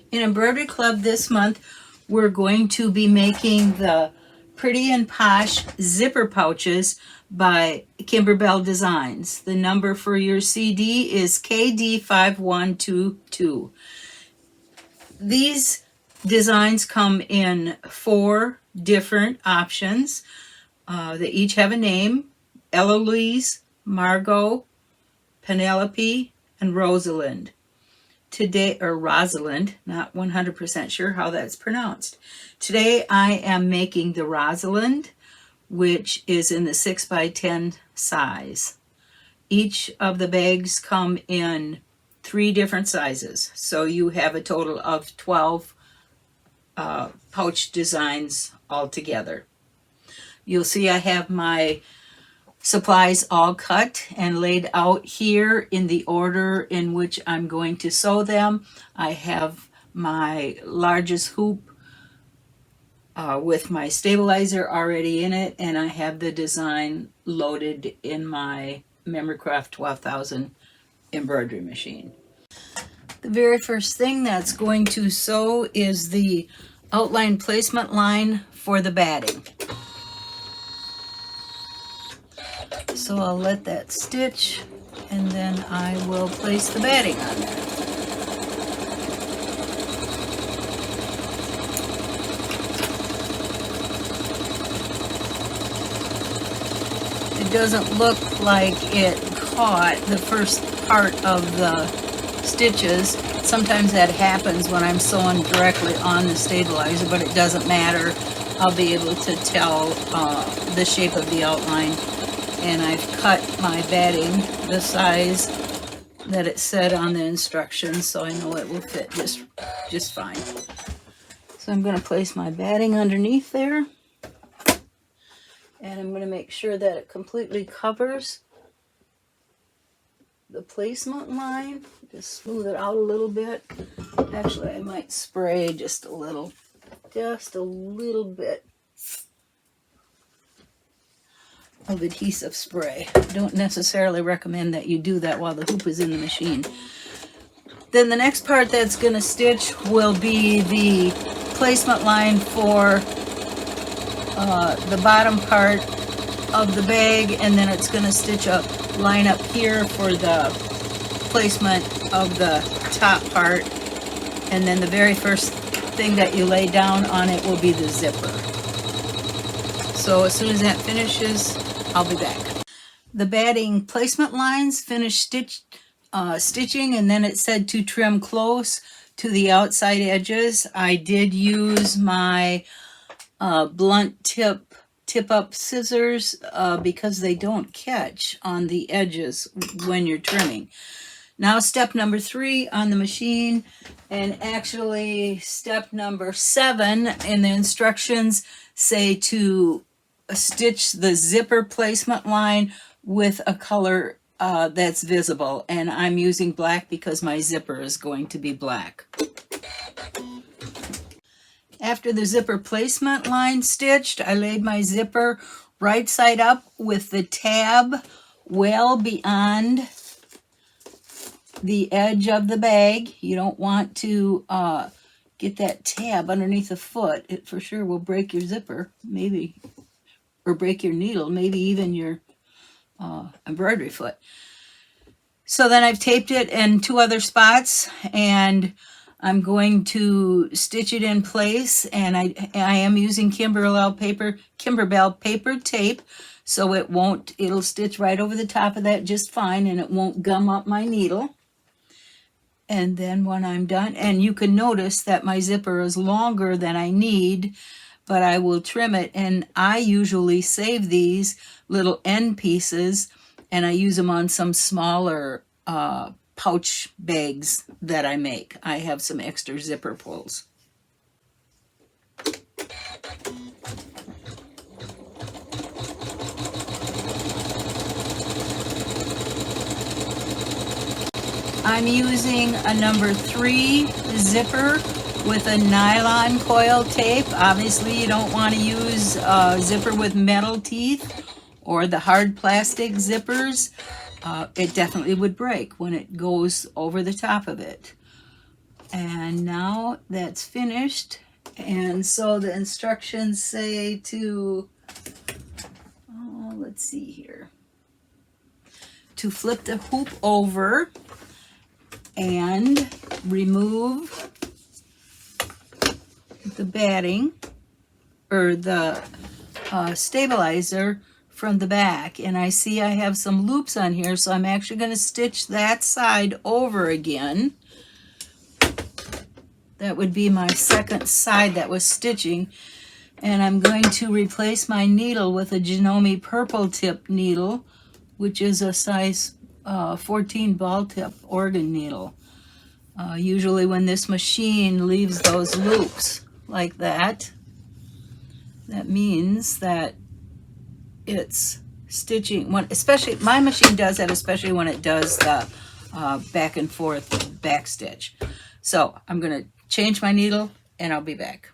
In Embroidery Club this month, we're going to be making the Pretty and Posh zipper pouches by Kimberbell Designs. The number for your CD is KD5122. These designs come in 4 different options. They each have a name: Eloise, Margot, Penelope, and Rosalind. Today, or Rosalind, not 100% sure how that's pronounced. Today I am making the Rosalind, which is in the 6x10 size. Each of the bags come in 3 different sizes, so you have a total of 12 pouch designs altogether. You'll see I have my supplies all cut and laid out here in the order in which I'm going to sew them. I have my largest hoop with my stabilizer already in it, and I have the design loaded in my Memorycraft 12,000 embroidery machine. The very first thing that's going to sew is the outline placement line for the batting. So I'll let that stitch, and then I will place the batting on there. It doesn't look like it caught the first part of the stitches. Sometimes that happens when I'm sewing directly on the stabilizer, but it doesn't matter. I'll be able to tell the shape of the outline. And I've cut my batting the size that it said on the instructions, so I know it will fit just fine. So I'm going to place my batting underneath there, and I'm going to make sure that it completely covers the placement line. Just smooth it out a little bit. Actually, I might spray just a little bit of adhesive spray. I don't necessarily recommend that you do that while the hoop is in the machine. Then the next part that's going to stitch will be the placement line for the bottom part of the bag, and then it's going to stitch a line up here for the placement of the top part, and then the very first thing that you lay down on it will be the zipper. So as soon as that finishes, I'll be back. The batting placement lines finished stitching, and then it said to trim close to the outside edges. I did use my blunt tip-up scissors because they don't catch on the edges when you're trimming. Now step number 3 on the machine, and actually step number 7 in the instructions say to stitch the zipper placement line with a color that's visible, and I'm using black because my zipper is going to be black. After the zipper placement line stitched, I laid my zipper right side up with the tab well beyond the edge of the bag. You don't want to get that tab underneath the foot. It for sure will break your zipper, maybe, or break your needle, maybe even your embroidery foot. So then I've taped it in 2 other spots, and I'm going to stitch it in place, and I am using Kimberbell paper tape, so it'll stitch right over the top of that just fine, and it won't gum up my needle. And then when I'm done, and you can notice that my zipper is longer than I need, but I will trim it, and I usually save these little end pieces, and I use them on some smaller pouch bags that I make. I have some extra zipper pulls. I'm using a number 3 zipper with a nylon coil tape. Obviously, you don't want to use a zipper with metal teeth or the hard plastic zippers. It definitely would break when it goes over the top of it. And now that's finished. And so the instructions say to, oh, let's see here, to flip the hoop over and remove the batting or the stabilizer from the back. And I see I have some loops on here, so I'm actually going to stitch that side over again. That would be my second side that was stitching. And I'm going to replace my needle with a Janome purple tip needle, which is a size 14 ball tip organ needle. Usually when this machine leaves those loops like that, that means that it's stitching, when, especially my machine does that, especially when it does the back and forth back stitch. So I'm going to change my needle and I'll be back.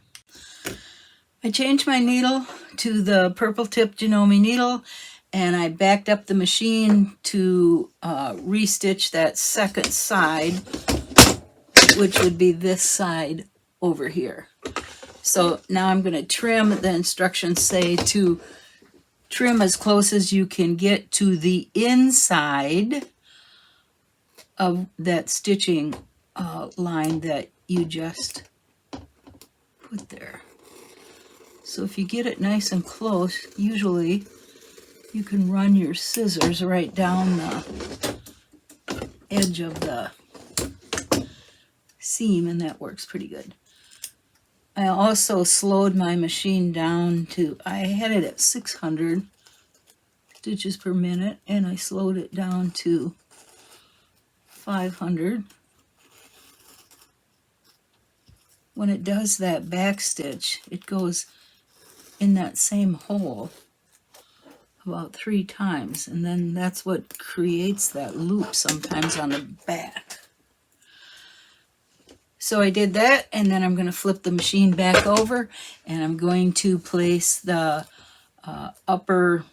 I changed my needle to the purple tip Janome needle, and I backed up the machine to restitch that second side, which would be this side over here. So now I'm going to trim. The instructions say to trim as close as you can get to the inside of that stitching line that you just put there. So if you get it nice and close, usually you can run your scissors right down the edge of the seam, and that works pretty good. I also slowed my machine down to, I had it at 600 stitches per minute, and I slowed it down to 500. When it does that back stitch, it goes in that same hole about 3 times, and then that's what creates that loop sometimes on the back. So I did that, and then I'm going to flip the machine back over, and I'm going to place the upper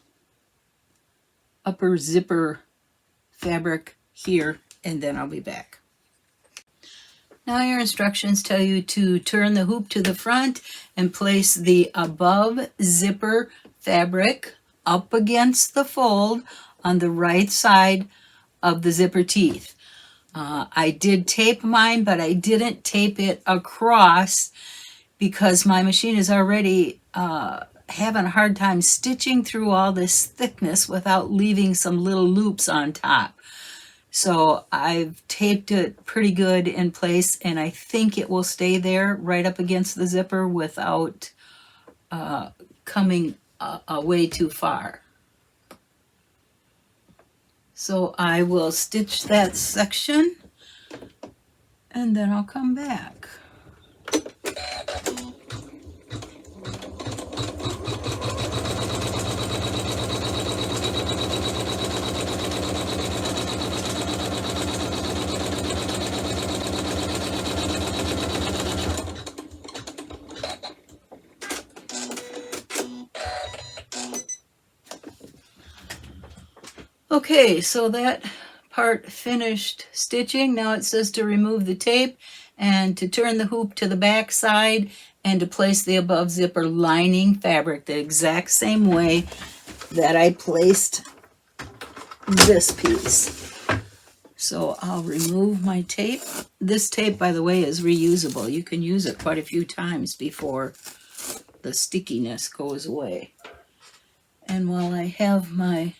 zipper fabric here, and then I'll be back. Now your instructions tell you to turn the hoop to the front and place the above zipper fabric up against the fold on the right side of the zipper teeth. I did tape mine, but I didn't tape it across because my machine is already having a hard time stitching through all this thickness without leaving some little loops on top. So I've taped it pretty good in place, and I think it will stay there right up against the zipper without coming way too far. So I will stitch that section, and then I'll come back. Okay, so that part finished stitching. Now it says to remove the tape and to turn the hoop to the back side and to place the above zipper lining fabric the exact same way that I placed this piece. So I'll remove my tape. This tape, by the way, is reusable. You can use it quite a few times before the stickiness goes away. And while I have my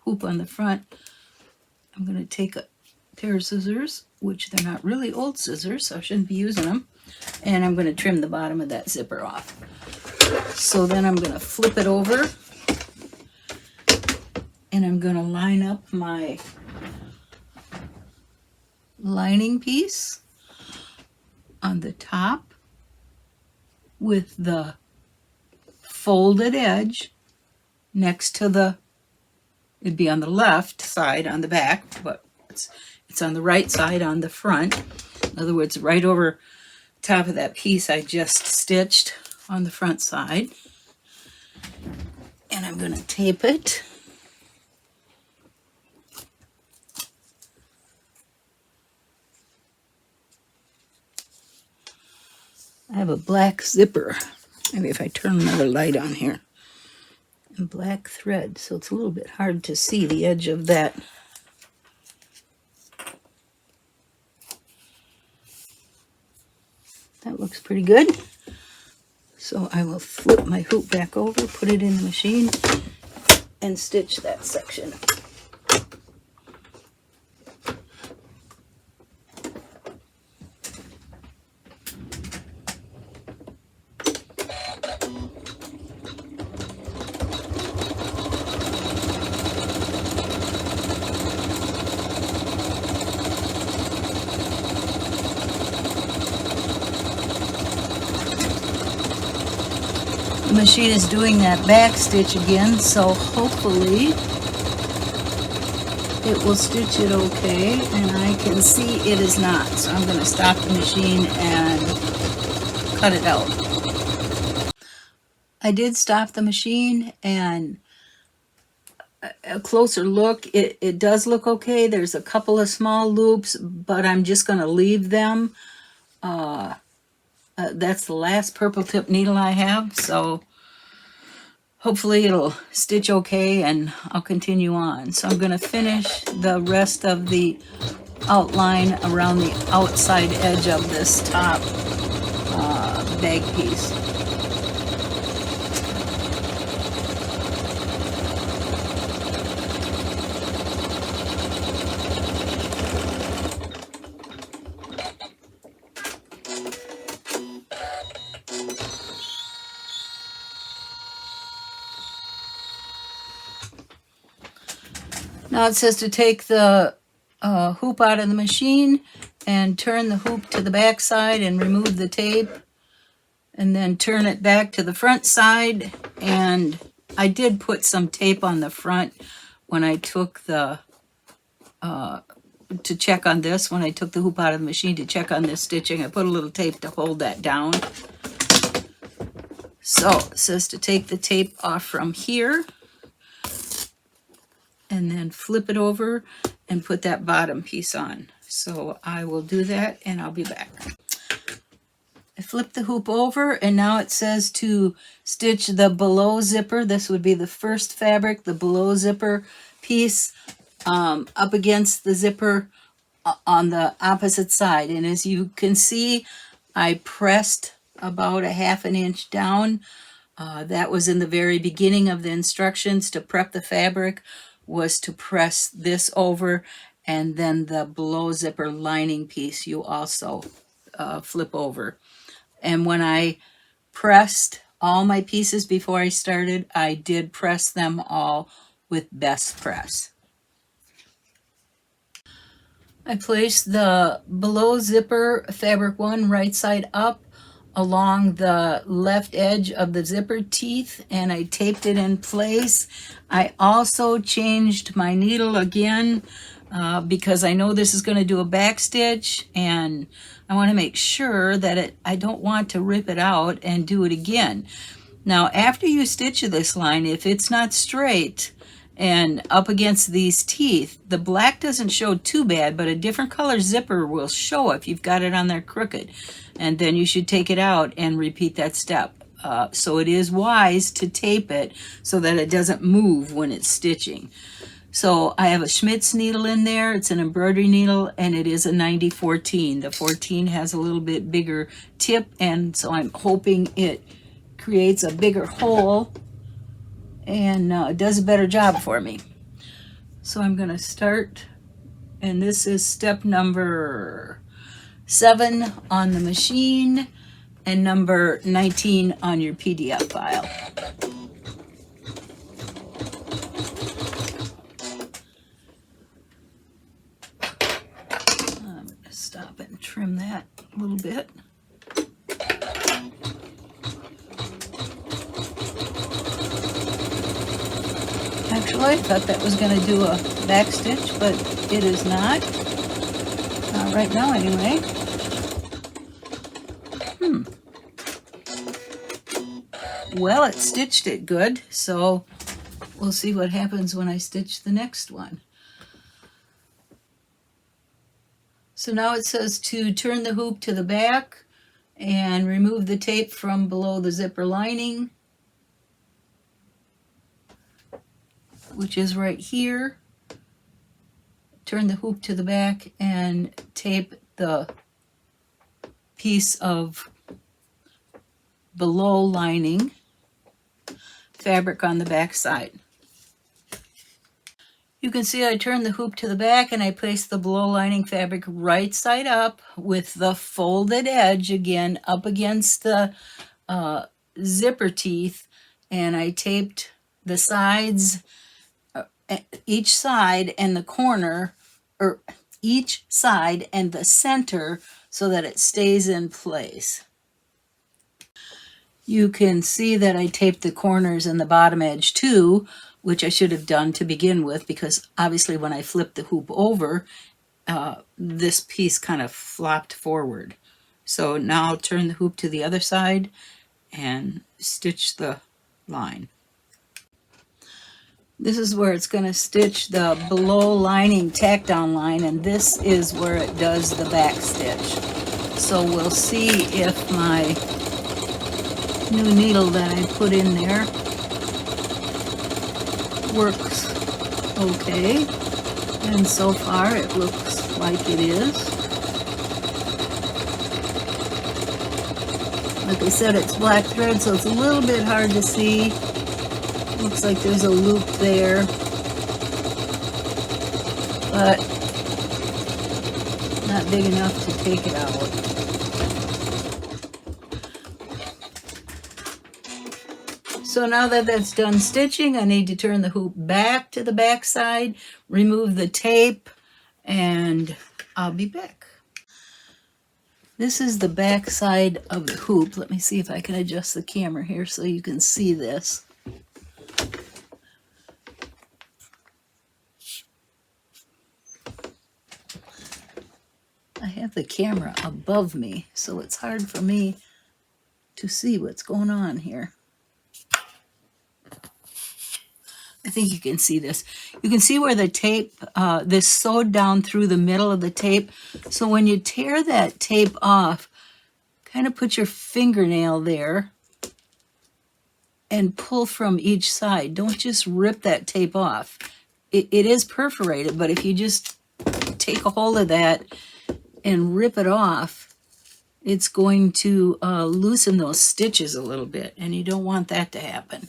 hoop on the front, I'm going to take a pair of scissors, which they're not really old scissors, so I shouldn't be using them, and I'm going to trim the bottom of that zipper off. So then I'm going to flip it over, and I'm going to line up my lining piece on the top with the folded edge next to the, it'd be on the left side on the back, but it's on the right side on the front. In other words, right over top of that piece I just stitched on the front side. And I'm going to tape it. I have a black zipper. Maybe if I turn another light on here. And black thread, so it's a little bit hard to see the edge of that. That looks pretty good. So I will flip my hoop back over, put it in the machine, and stitch that section. The machine is doing that back stitch again, so hopefully it will stitch it okay, and I can see it is not. So I'm going to stop the machine and cut it out. I did stop the machine, and a closer look, it does look okay. There's a couple of small loops, but I'm just going to leave them. That's the last purple tip needle I have, so hopefully it'll stitch okay and I'll continue on. So I'm going to finish the rest of the outline around the outside edge of this top bag piece. Now it says to take the hoop out of the machine and turn the hoop to the back side and remove the tape, and then turn it back to the front side. And I did put some tape on the front when I took the to check on this, when I took the hoop out of the machine to check on this stitching. I put a little tape to hold that down. So it says to take the tape off from here and then flip it over and put that bottom piece on. So I will do that and I'll be back. I flipped the hoop over, and now it says to stitch the below zipper. This would be the first fabric, the below zipper piece, up against the zipper on the opposite side. And as you can see, I pressed about a ½ inch down. That was in the very beginning of the instructions. To prep the fabric was to press this over, and then the below zipper lining piece you also flip over. And when I pressed all my pieces before I started, I did press them all with best press. I placed the below zipper fabric one right side up along the left edge of the zipper teeth, and I taped it in place. I also changed my needle again because I know this is going to do a back stitch, and I want to make sure that I don't want to rip it out and do it again. Now, after you stitch this line, if it's not straight and up against these teeth, the black doesn't show too bad, but a different color zipper will show if you've got it on there crooked. And then you should take it out and repeat that step. So it is wise to tape it so that it doesn't move when it's stitching. So I have a Schmidt's needle in there. It's an embroidery needle, and it is a 90-14. The 14 has a little bit bigger tip, and so I'm hoping it creates a bigger hole and does a better job for me. So I'm going to start, and this is step number 7 on the machine and number 19 on your PDF file. I'm going to stop and trim that a little bit. Actually, I thought that was going to do a back stitch, but it is not. Right now, anyway. Well, it stitched it good, so we'll see what happens when I stitch the next one. So now it says to turn the hoop to the back and remove the tape from below the zipper lining, which is right here. Turn the hoop to the back and tape the piece of below lining fabric on the back side. You can see I turned the hoop to the back and I placed the below lining fabric right side up with the folded edge again up against the zipper teeth, and I taped the sides, each side and the corner, or each side and the center, so that it stays in place. You can see that I taped the corners and the bottom edge too, which I should have done to begin with, because obviously when I flipped the hoop over, this piece kind of flopped forward. So now I'll turn the hoop to the other side and stitch the line. This is where it's going to stitch the below lining tack down line, and this is where it does the back stitch. So we'll see if my new needle that I put in there works okay, and so far it looks like it is. Like I said, it's black thread, so it's a little bit hard to see. Looks like there's a loop there, but not big enough to take it out. So now that that's done stitching, I need to turn the hoop back to the back side, remove the tape, and I'll be back. This is the back side of the hoop. Let me see if I can adjust the camera here so you can see this. I have the camera above me, so it's hard for me to see what's going on here. I think you can see this. You can see where the tape, this sewed down through the middle of the tape. So when you tear that tape off, kind of put your fingernail there and pull from each side. Don't just rip that tape off. It is perforated, but if you just take a hold of that and rip it off, it's going to loosen those stitches a little bit, and you don't want that to happen.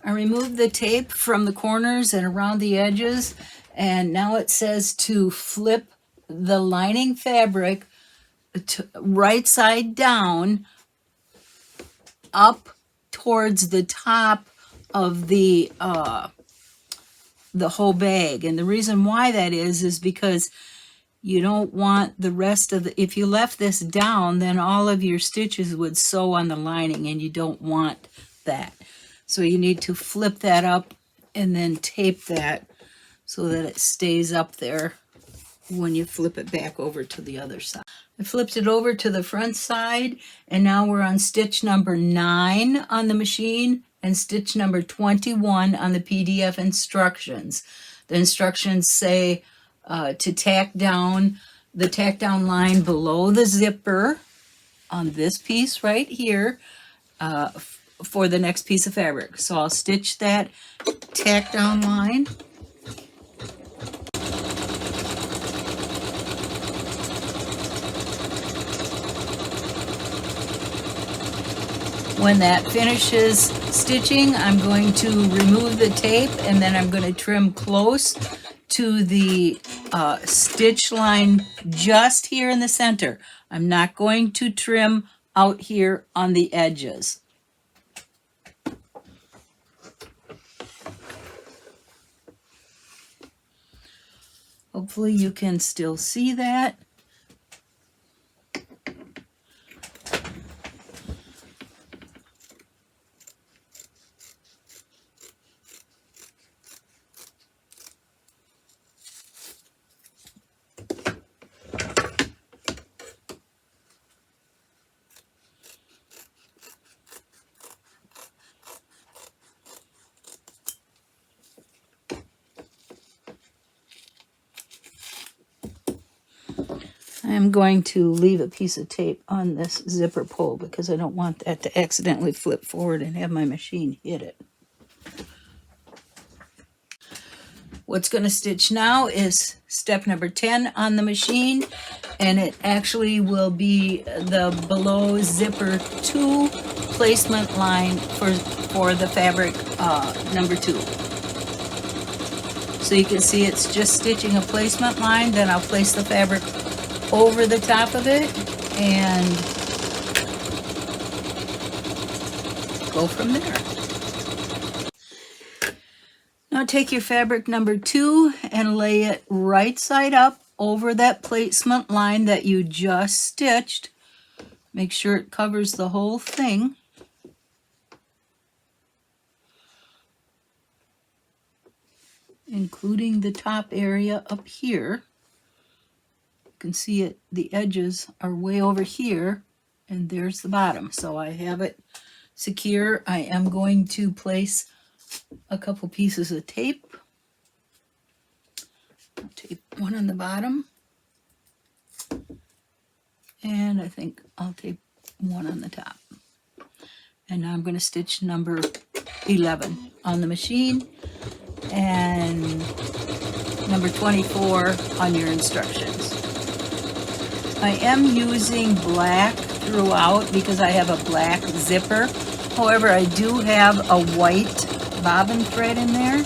I removed the tape from the corners and around the edges, and now it says to flip the lining fabric right side down up towards the top of the whole bag. And the reason why that is because you don't want the rest of the, if you left this down, then all of your stitches would sew on the lining, and you don't want that. So you need to flip that up and then tape that so that it stays up there when you flip it back over to the other side. I flipped it over to the front side, and now we're on stitch number 9 on the machine and stitch number 21 on the PDF instructions. The instructions say to tack down the tack down line below the zipper on this piece right here for the next piece of fabric. So I'll stitch that tack down line. When that finishes stitching, I'm going to remove the tape, and then I'm going to trim close to the stitch line just here in the center. I'm not going to trim out here on the edges. Hopefully you can still see that. I'm going to leave a piece of tape on this zipper pull because I don't want that to accidentally flip forward and have my machine hit it. What's going to stitch now is step number 10 on the machine, and it actually will be the below zipper 2 placement line for the fabric number 2. So you can see it's just stitching a placement line, then I'll place the fabric over the top of it and go from there. Now take your fabric number 2 and lay it right side up over that placement line that you just stitched. Make sure it covers the whole thing. Including the top area up here. You can see it, the edges are way over here, and there's the bottom. So I have it secure. I am going to place a couple pieces of tape. I'll tape one on the bottom, and I think I'll tape one on the top. And now I'm going to stitch number 11 on the machine and number 24 on your instructions. I am using black throughout because I have a black zipper. However, I do have a white bobbin thread in there.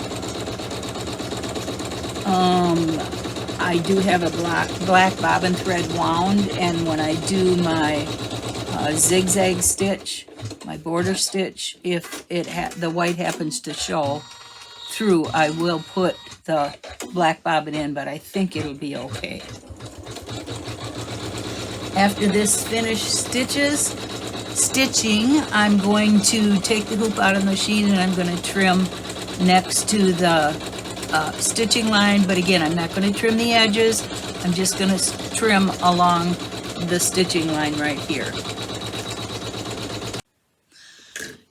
I do have a black bobbin thread wound, and when I do my zigzag stitch, my border stitch, if the white happens to show through, I will put the black bobbin in, but I think it'll be okay. After this finished stitching, I'm going to take the hoop out of the machine and I'm going to trim next to the stitching line, but again, I'm not going to trim the edges. I'm just going to trim along the stitching line right here.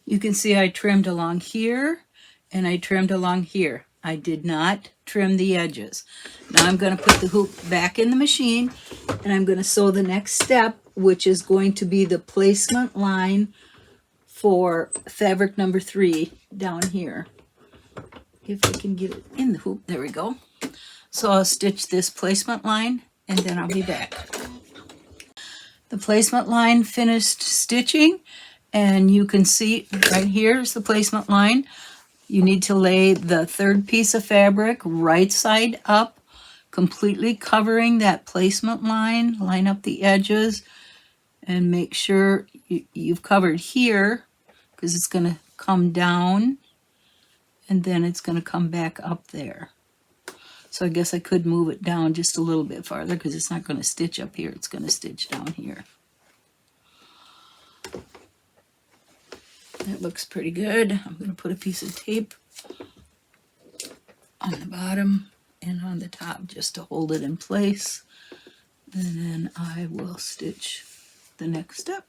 You can see I trimmed along here and I trimmed along here. I did not trim the edges. Now I'm going to put the hoop back in the machine and I'm going to sew the next step, which is going to be the placement line for fabric number 3 down here. If I can get it in the hoop, there we go. So I'll stitch this placement line and then I'll be back. The placement line finished stitching, and you can see right here is the placement line. You need to lay the third piece of fabric right side up, completely covering that placement line. Line up the edges and make sure you've covered here, because it's going to come down and then it's going to come back up there. So I guess I could move it down just a little bit farther because it's not going to stitch up here. It's going to stitch down here. That looks pretty good. I'm going to put a piece of tape on the bottom and on the top just to hold it in place. And then I will stitch the next step.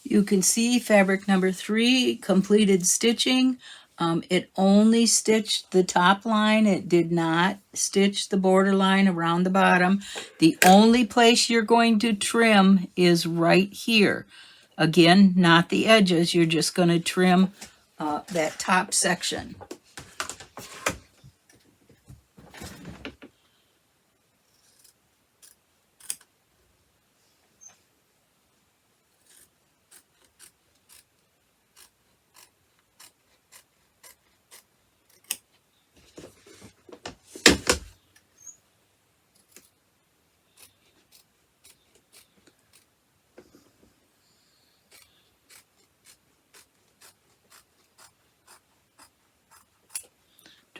You can see fabric number 3 completed stitching. It only stitched the top line. It did not stitch the border line around the bottom. The only place you're going to trim is right here. Again, not the edges. You're just going to trim that top section.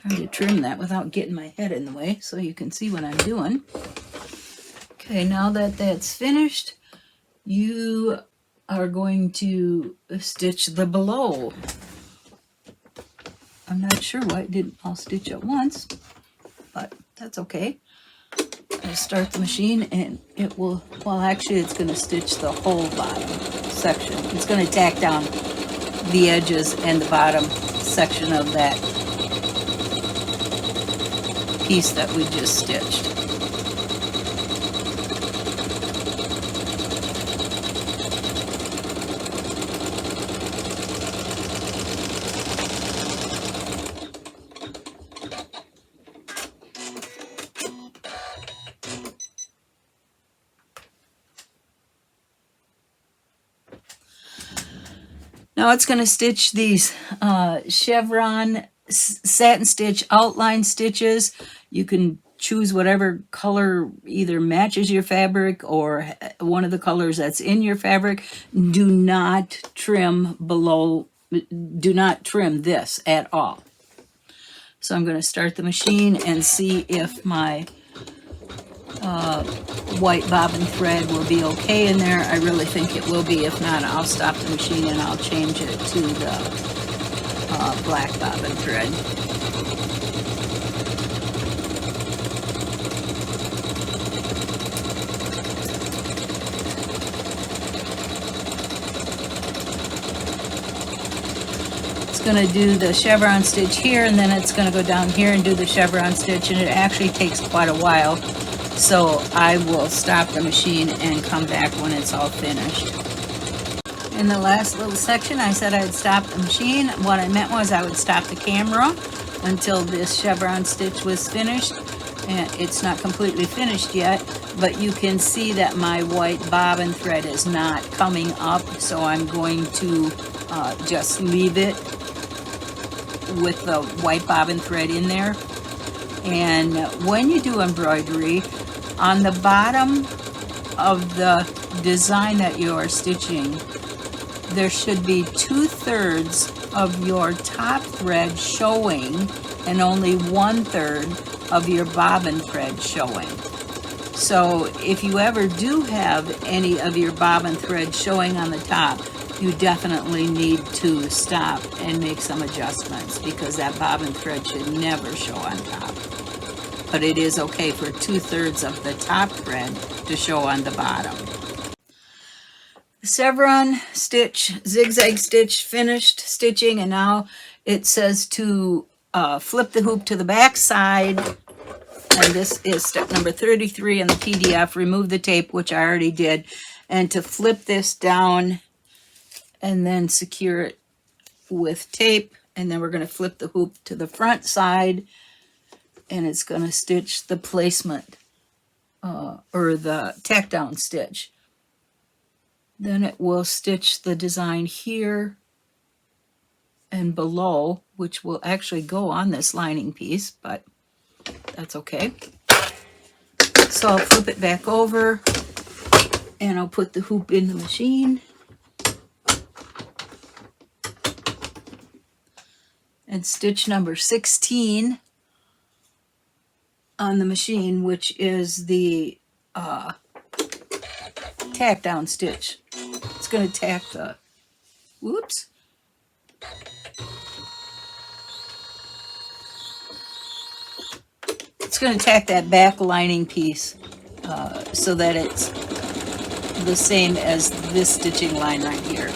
Trying to trim that without getting my head in the way so you can see what I'm doing. Okay, now that that's finished, you are going to stitch the below. I'm not sure why it didn't all stitch at once, but that's okay. I start the machine and it will, well actually it's going to stitch the whole bottom section. It's going to tack down the edges and the bottom section of that piece that we just stitched. Now it's going to stitch these chevron satin stitch outline stitches. You can choose whatever color either matches your fabric or one of the colors that's in your fabric. Do not trim below, do not trim this at all. So I'm going to start the machine and see if my white bobbin thread will be okay in there. I really think it will be. If not, I'll stop the machine and I'll change it to the black bobbin thread. It's going to do the chevron stitch here, and then it's going to go down here and do the chevron stitch, and it actually takes quite a while. So I will stop the machine and come back when it's all finished. In the last little section, I said I'd stop the machine. What I meant was I would stop the camera until this chevron stitch was finished. And it's not completely finished yet, but you can see that my white bobbin thread is not coming up. So I'm going to just leave it with the white bobbin thread in there. And when you do embroidery, on the bottom of the design that you are stitching, there should be 2/3 of your top thread showing and only 1/3 of your bobbin thread showing. So if you ever do have any of your bobbin thread showing on the top, you definitely need to stop and make some adjustments, because that bobbin thread should never show on top. But it is okay for 2/3 of the top thread to show on the bottom. Chevron stitch, zigzag stitch, finished stitching, and now it says to flip the hoop to the back side, and this is step number 33 in the PDF. Remove the tape, which I already did, and to flip this down and then secure it with tape, and then we're going to flip the hoop to the front side, and it's going to stitch the placement or the tack down stitch. Then it will stitch the design here and below, which will actually go on this lining piece, but that's okay. So I'll flip it back over and I'll put the hoop in the machine. And stitch number 16 on the machine, which is the tack down stitch. It's going to tack the, whoops. It's going to tack that back lining piece so that it's the same as this stitching line right here.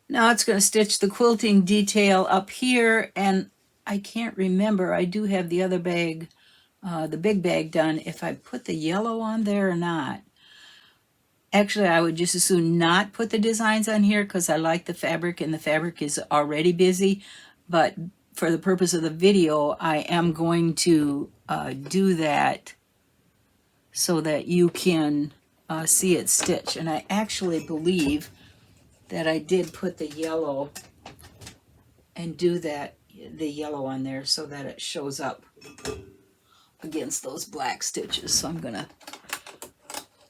Now it's going to stitch the quilting detail up here, and I can't remember, I do have the other bag, the big bag done, if I put the yellow on there or not. Actually, I would just as soon not put the designs on here because I like the fabric and the fabric is already busy, but for the purpose of the video, I am going to do that so that you can see it stitch. And I actually believe that I did put the yellow and do that, the yellow on there so that it shows up against those black stitches. So I'm gonna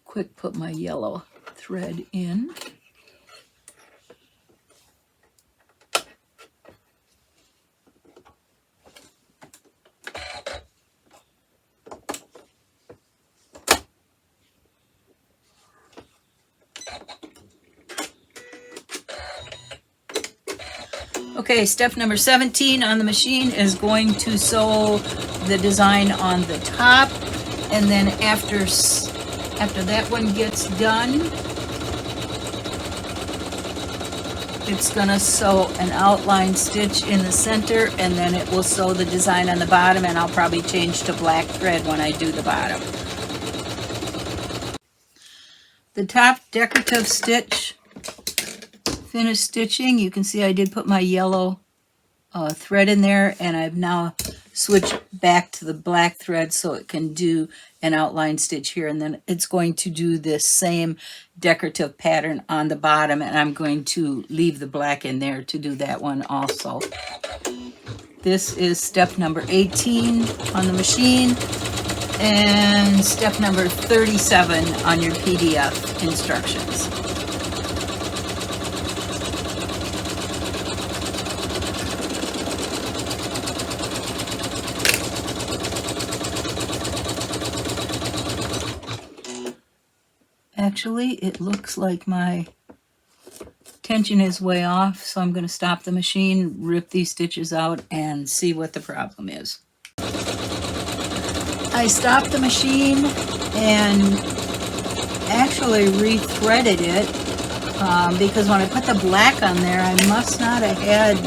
quick put my yellow thread in. Okay, step number 17 on the machine is going to sew the design on the top, and then after that one gets done, it's gonna sew an outline stitch in the center, and then it will sew the design on the bottom, and I'll probably change to black thread when I do the bottom. The top decorative stitch, finished stitching. You can see I did put my yellow thread in there, and I've now switched back to the black thread so it can do an outline stitch here, and then it's going to do this same decorative pattern on the bottom, and I'm going to leave the black in there to do that one also. This is step number 18 on the machine and step number 37 on your PDF instructions. Actually, it looks like my tension is way off, so I'm going to stop the machine, rip these stitches out, and see what the problem is. I stopped the machine and actually rethreaded it because when I put the black on there, I must not have had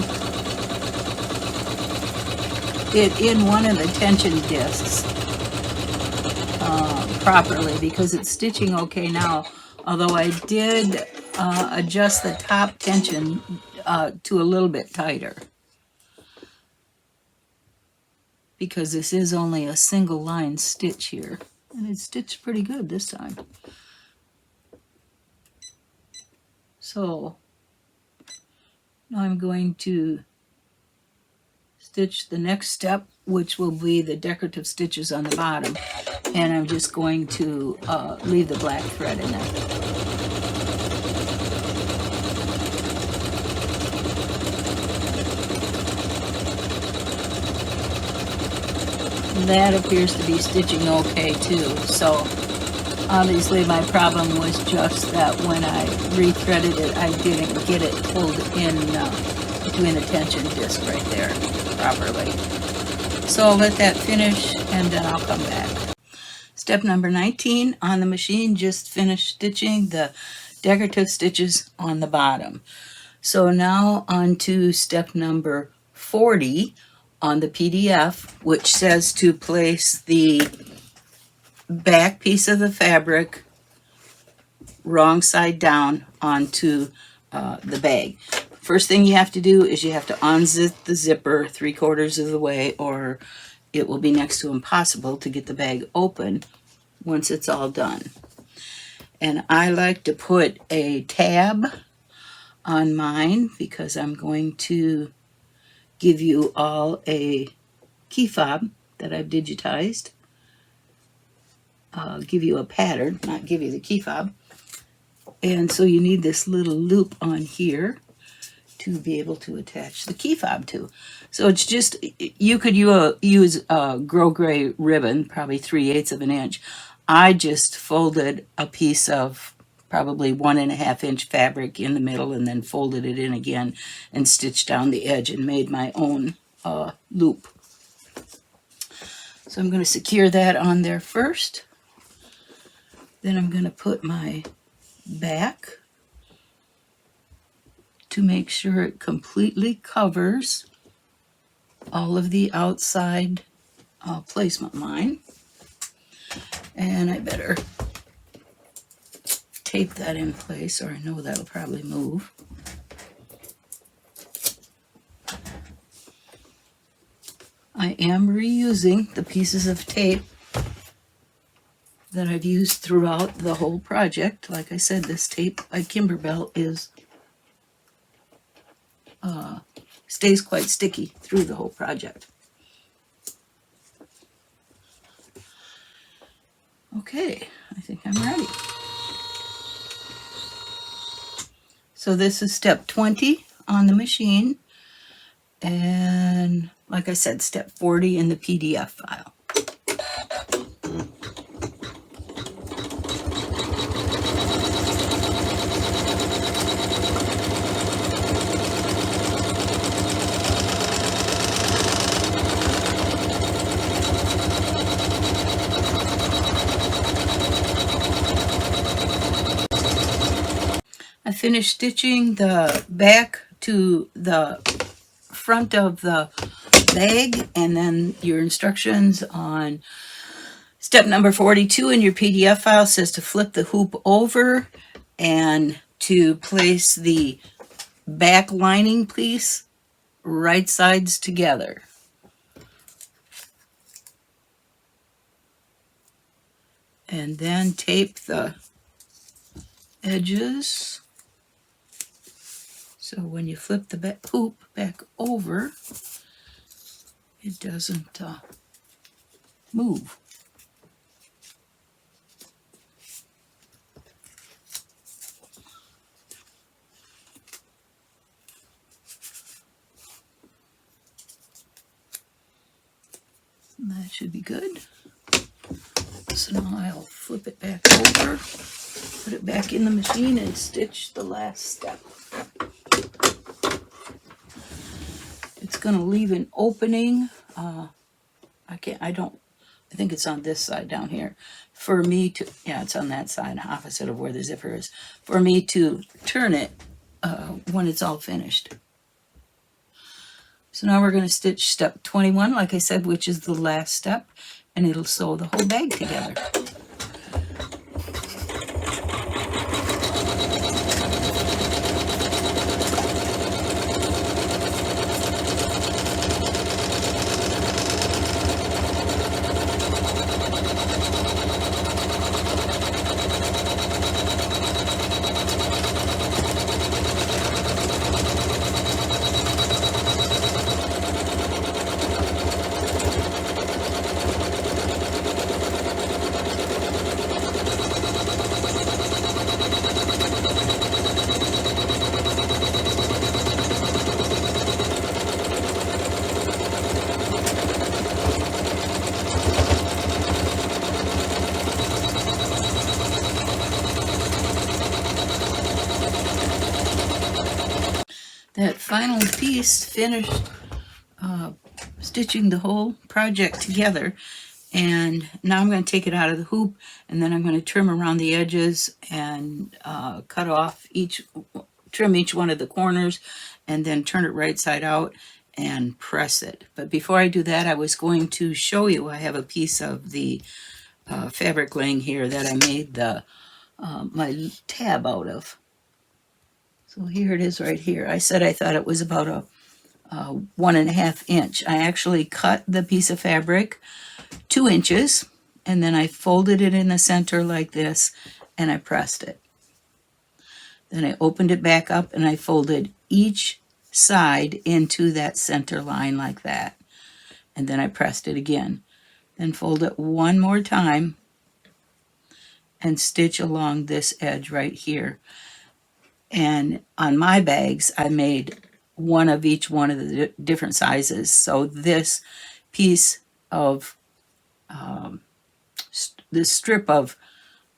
it in one of the tension discs properly, because it's stitching okay now, although I did adjust the top tension to a little bit tighter, because this is only a single line stitch here, and it's stitched pretty good this time. So now I'm going to stitch the next step, which will be the decorative stitches on the bottom, and I'm just going to leave the black thread in there. That appears to be stitching okay too, so obviously my problem was just that when I rethreaded it, I didn't get it pulled in between the tension disc right there properly. So I'll let that finish and then I'll come back. Step number 19 on the machine, just finished stitching the decorative stitches on the bottom. So now on to step number 40 on the PDF, which says to place the back piece of the fabric wrong side down onto the bag. First thing you have to do is you have to unzip the zipper 3/4 of the way, or it will be next to impossible to get the bag open once it's all done. And I like to put a tab on mine because I'm going to give you all a key fob that I've digitized. Give you a pattern, not give you the key fob. And so you need this little loop on here to be able to attach the key fob to. So it's just, you could use a gray ribbon, probably 3/8 of an inch. I just folded a piece of probably 1.5 inch fabric in the middle and then folded it in again and stitched down the edge and made my own loop. So I'm going to secure that on there first. Then I'm going to put my back to make sure it completely covers all of the outside placement line. And I better tape that in place, or I know that'll probably move. I am reusing the pieces of tape that I've used throughout the whole project. Like I said, this tape by Kimberbell is stays quite sticky through the whole project. Okay, I think I'm ready. So this is step 20 on the machine, and like I said, step 40 in the PDF file. finished stitching the back to the front of the bag, and then your instructions on step number 42 in your PDF file says to flip the hoop over and to place the back lining piece right sides together. And then tape the edges. So when you flip the hoop back over, it doesn't move. That should be good. So now I'll flip it back over, put it back in the machine, and stitch the last step. It's going to leave an opening. I think it's on this side down here. For me to, yeah, it's on that side, opposite of where the zipper is. For me to turn it when it's all finished. So now we're going to stitch step 21, like I said, which is the last step, and it'll sew the whole bag together. That final piece finished stitching the whole project together, and now I'm going to take it out of the hoop, and then I'm going to trim around the edges and trim each one of the corners, and then turn it right side out and press it. But before I do that, I was going to show you, I have a piece of the fabric laying here that I made my tab out of. So here it is right here. I said I thought it was about a 1.5 inch. I actually cut the piece of fabric 2 inches, and then I folded it in the center like this, and I pressed it. Then I opened it back up, and I folded each side into that center line like that. And then I pressed it again. Then fold it one more time and stitch along this edge right here. And on my bags, I made one of each one of the different sizes. So this piece of, this strip of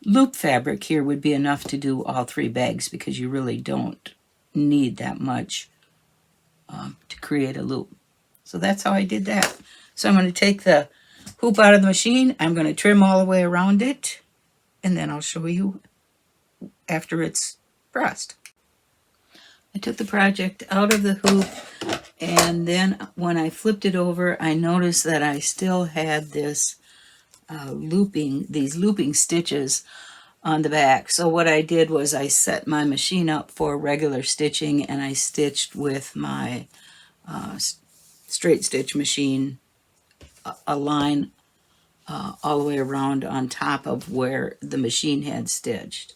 loop fabric here would be enough to do all 3 bags, because you really don't need that much to create a loop. So that's how I did that. So I'm going to take the hoop out of the machine. I'm going to trim all the way around it, and then I'll show you after it's pressed. I took the project out of the hoop, and then when I flipped it over, I noticed that I still had this these looping stitches on the back. So what I did was I set my machine up for regular stitching, and I stitched with my straight stitch machine a line all the way around on top of where the machine had stitched.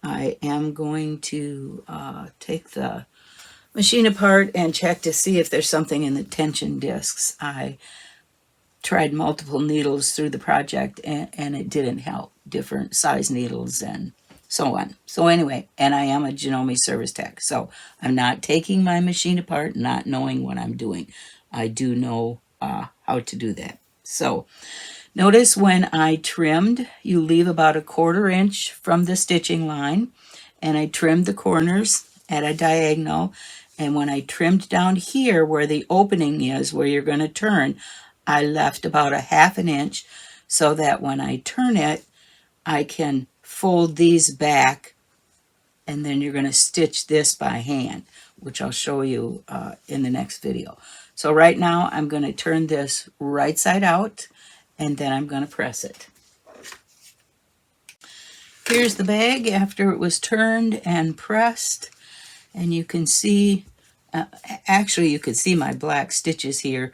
I am going to take the machine apart and check to see if there's something in the tension discs. I tried multiple needles through the project, and it didn't help. Different size needles and so on. So anyway, and I am a Janome service tech, so I'm not taking my machine apart not knowing what I'm doing. I do know how to do that. So notice when I trimmed, you leave about 1/4 inch from the stitching line, and I trimmed the corners at a diagonal. And when I trimmed down here where the opening is, where you're going to turn, I left about 1/2 inch so that when I turn it, I can fold these back and then you're going to stitch this by hand, which I'll show you in the next video. So right now I'm going to turn this right side out, and then I'm going to press it. Here's the bag after it was turned and pressed, and you can see, actually you can see my black stitches here,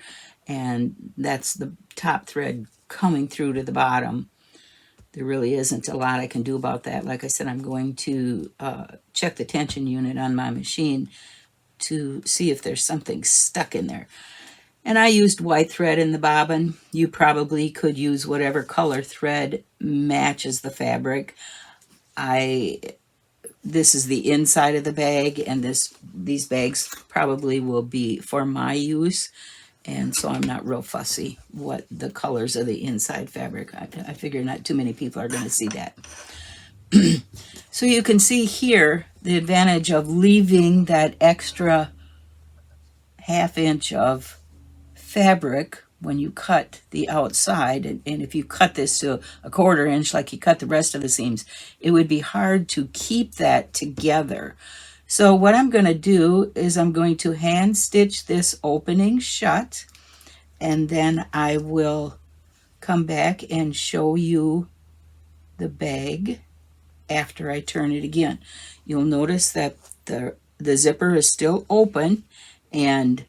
and that's the top thread coming through to the bottom. There really isn't a lot I can do about that. Like I said, I'm going to check the tension unit on my machine to see if there's something stuck in there. And I used white thread in the bobbin. You probably could use whatever color thread matches the fabric. This is the inside of the bag, and these bags probably will be for my use, and so I'm not real fussy what the colors of the inside fabric. I figure not too many people are going to see that. So you can see here the advantage of leaving that extra ½ inch of fabric when you cut the outside, and if you cut this to a ½ inch like you cut the rest of the seams, it would be hard to keep that together. So what I'm going to do is I'm going to hand stitch this opening shut, and then I will come back and show you the bag after I turn it again. You'll notice that the zipper is still open, and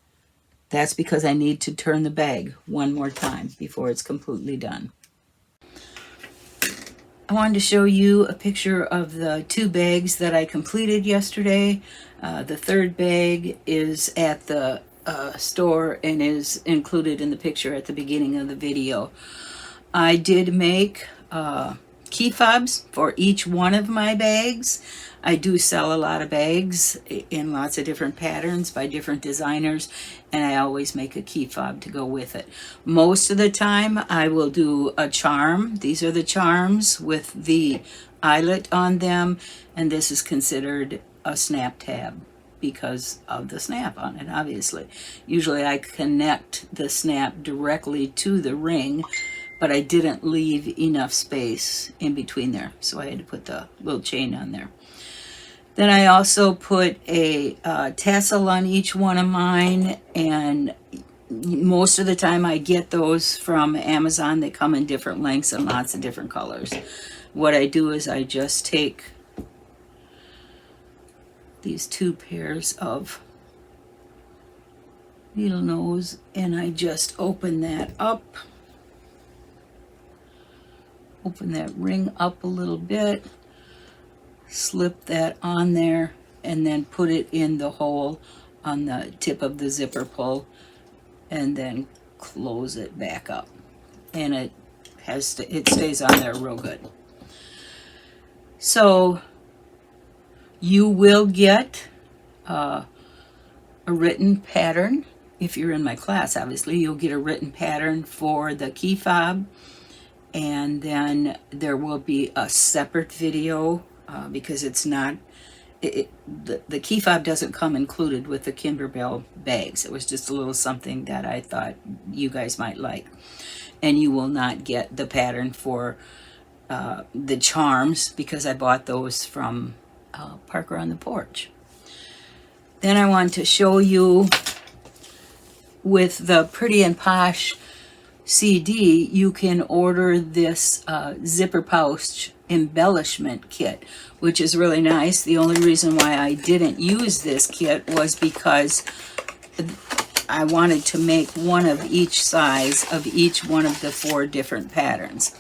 that's because I need to turn the bag one more time before it's completely done. I wanted to show you a picture of the 2 bags that I completed yesterday. The 3rd bag is at the store and is included in the picture at the beginning of the video. I did make key fobs for each one of my bags. I do sell a lot of bags in lots of different patterns by different designers, and I always make a key fob to go with it. Most of the time I will do a charm. These are the charms with the eyelet on them, and this is considered a snap tab because of the snap on it, obviously. Usually I connect the snap directly to the ring, but I didn't leave enough space in between there, so I had to put the little chain on there. Then I also put a tassel on each one of mine, and most of the time I get those from Amazon. They come in different lengths and lots of different colors. What I do is I just take these 2 pairs of needle nose and I just open that up. Open that ring up a little bit, slip that on there, and then put it in the hole on the tip of the zipper pull, and then close it back up. And it stays on there real good. So you will get a written pattern. If you're in my class, obviously, you'll get a written pattern for the key fob. And then there will be a separate video because it's not, the key fob doesn't come included with the Kimberbell bags. It was just a little something that I thought you guys might like. And you will not get the pattern for the charms because I bought those from Parker on the Porch. Then I want to show you with the Pretty and Posh CD, you can order this zipper pouch embellishment kit, which is really nice. The only reason why I didn't use this kit was because I wanted to make one of each size of each one of the 4 different patterns.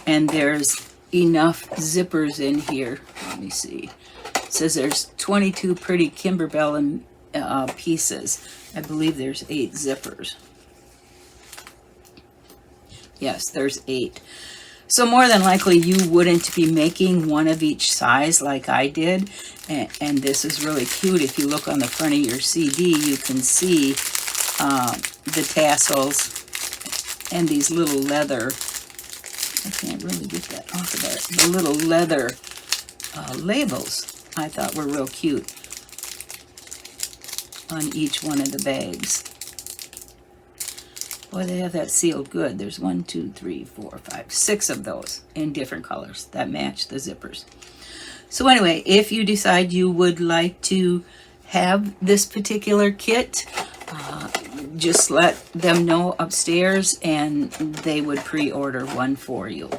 And there's enough zippers in here. Let me see. It says there's 22 pretty Kimberbell pieces. I believe there's 8 zippers. Yes, there's 8. So more than likely you wouldn't be making one of each size like I did. And this is really cute. If you look on the front of your CD, you can see the tassels and these little leather, I can't really get that off of there, the little leather labels I thought were real cute on each one of the bags. Boy, they have that sealed good. There's 1, 2, 3, 4, 5, 6 of those in different colors that match the zippers. So anyway, if you decide you would like to have this particular kit, just let them know upstairs and they would pre-order one for you.